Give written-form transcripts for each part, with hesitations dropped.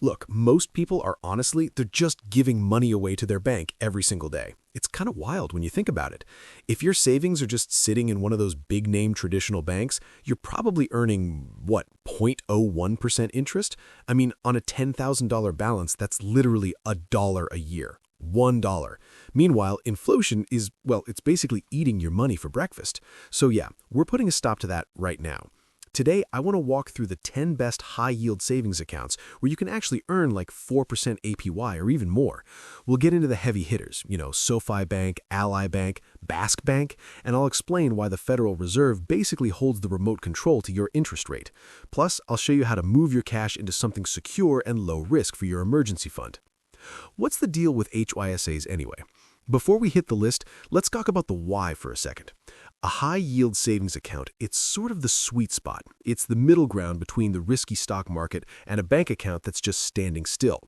Look, most people are honestly, they're just giving money away to their bank every single day. It's kind of wild when you think about it. If your savings are just sitting in one of those big-name traditional banks, you're probably earning, what, 0.01% interest? I mean, on a $10,000 balance, that's literally $1 a year. $1. Meanwhile, inflation is, well, it's basically eating your money for breakfast. So yeah, we're putting a stop to that right now. Today, I want to walk through the 10 best high-yield savings accounts where you can actually earn like 4% APY or even more. We'll get into the heavy hitters, SoFi Bank, Ally Bank, Bask Bank, and I'll explain why the Federal Reserve basically holds the remote control to your interest rate. Plus, I'll show you how to move your cash into something secure and low risk for your emergency fund. What's the deal with HYSAs anyway? Before we hit the list, let's talk about the why for a second. A high-yield savings account, it's sort of the sweet spot. It's the middle ground between the risky stock market and a bank account that's just standing still.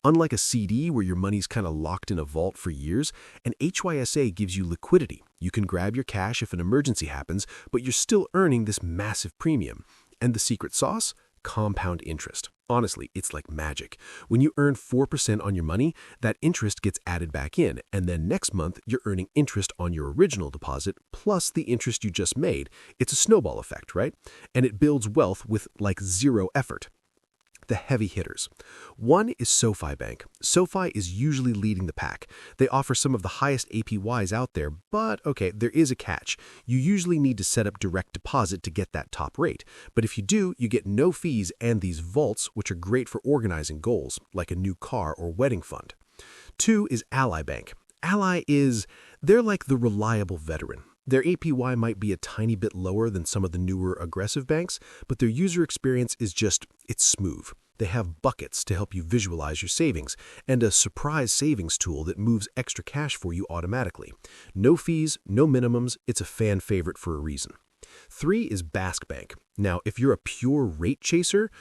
Unlike a CD where your money's kind of locked in a vault for years, an HYSA gives you liquidity. You can grab your cash if an emergency happens, but you're still earning this massive premium. And the secret sauce? Compound interest. Honestly, it's like magic. When you earn 4% on your money, that interest gets added back in, and then next month, you're earning interest on your original deposit plus the interest you just made. It's a snowball effect, right? And it builds wealth with like zero effort. The heavy hitters. One is SoFi Bank. SoFi is usually leading the pack. They offer some of the highest APYs out there, but okay, there is a catch. You usually need to set up direct deposit to get that top rate. But if you do, you get no fees and these vaults, which are great for organizing goals, like a new car or wedding fund. Two is Ally Bank. They're like the reliable veteran. Their APY might be a tiny bit lower than some of the newer aggressive banks, but their user experience is it's smooth. They have buckets to help you visualize your savings and a surprise savings tool that moves extra cash for you automatically. No fees, no minimums, it's a fan favorite for a reason. Three is Bask Bank. Now, if you're a pure rate chaser,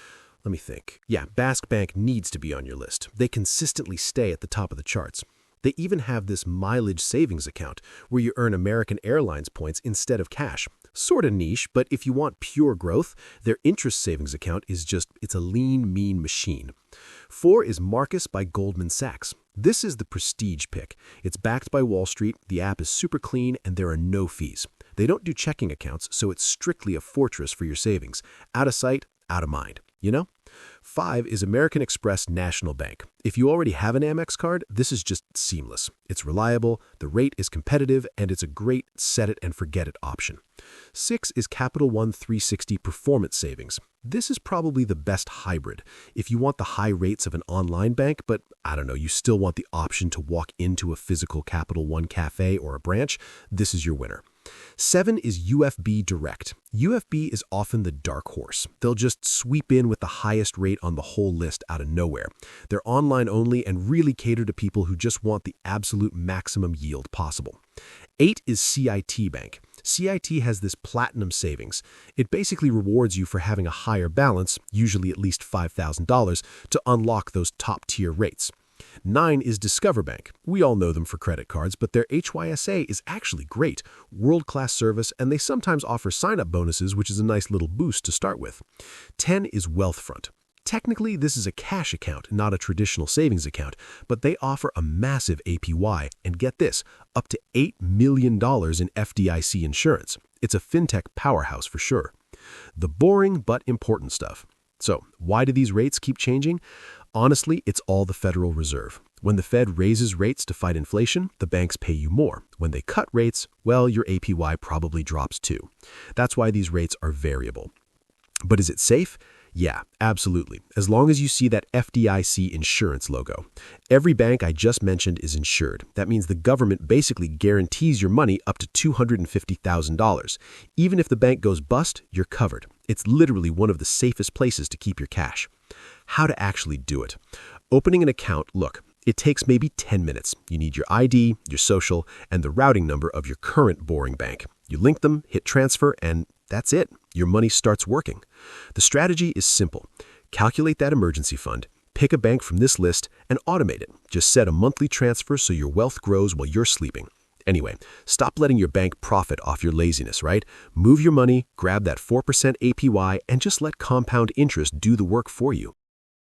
let me think. Yeah, Bask Bank needs to be on your list. They consistently stay at the top of the charts. They even have this mileage savings account where you earn American Airlines points instead of cash. Sort of niche, but if you want pure growth, their interest savings account it's a lean, mean machine. Four is Marcus by Goldman Sachs. This is the prestige pick. It's backed by Wall Street, the app is super clean, and there are no fees. They don't do checking accounts, so it's strictly a fortress for your savings. Out of sight, out of mind. Five is American Express National Bank. If you already have an Amex card, this is just seamless. It's reliable, the rate is competitive, and it's a great set-it-and-forget-it option. Six is Capital One 360 Performance Savings. This is probably the best hybrid. If you want the high rates of an online bank, but you still want the option to walk into a physical Capital One cafe or a branch, this is your winner. Seven is UFB Direct. UFB is often the dark horse. They'll just sweep in with the highest rate on the whole list out of nowhere. They're online only and really cater to people who just want the absolute maximum yield possible. Eight is CIT Bank. CIT has this platinum savings. It basically rewards you for having a higher balance, usually at least $5,000, to unlock those top-tier rates. 9 is Discover Bank. We all know them for credit cards, but their HYSA is actually great. World-class service, and they sometimes offer sign-up bonuses, which is a nice little boost to start with. 10 is Wealthfront. Technically, this is a cash account, not a traditional savings account, but they offer a massive APY, and get this, up to $8 million in FDIC insurance. It's a fintech powerhouse for sure. The boring but important stuff. So, why do these rates keep changing? Honestly, it's all the Federal Reserve. When the Fed raises rates to fight inflation, the banks pay you more. When they cut rates, well, your APY probably drops too. That's why these rates are variable. But is it safe? Yeah, absolutely, as long as you see that FDIC insurance logo. Every bank I just mentioned is insured. That means the government basically guarantees your money up to $250,000. Even if the bank goes bust, you're covered. It's literally one of the safest places to keep your cash. How to actually do it. Opening an account, look, it takes maybe 10 minutes. You need your ID, your social, and the routing number of your current boring bank. You link them, hit transfer, and that's it. Your money starts working. The strategy is simple. Calculate that emergency fund, pick a bank from this list, and automate it. Just set a monthly transfer so your wealth grows while you're sleeping. Anyway, stop letting your bank profit off your laziness, right? Move your money, grab that 4% APY, and just let compound interest do the work for you.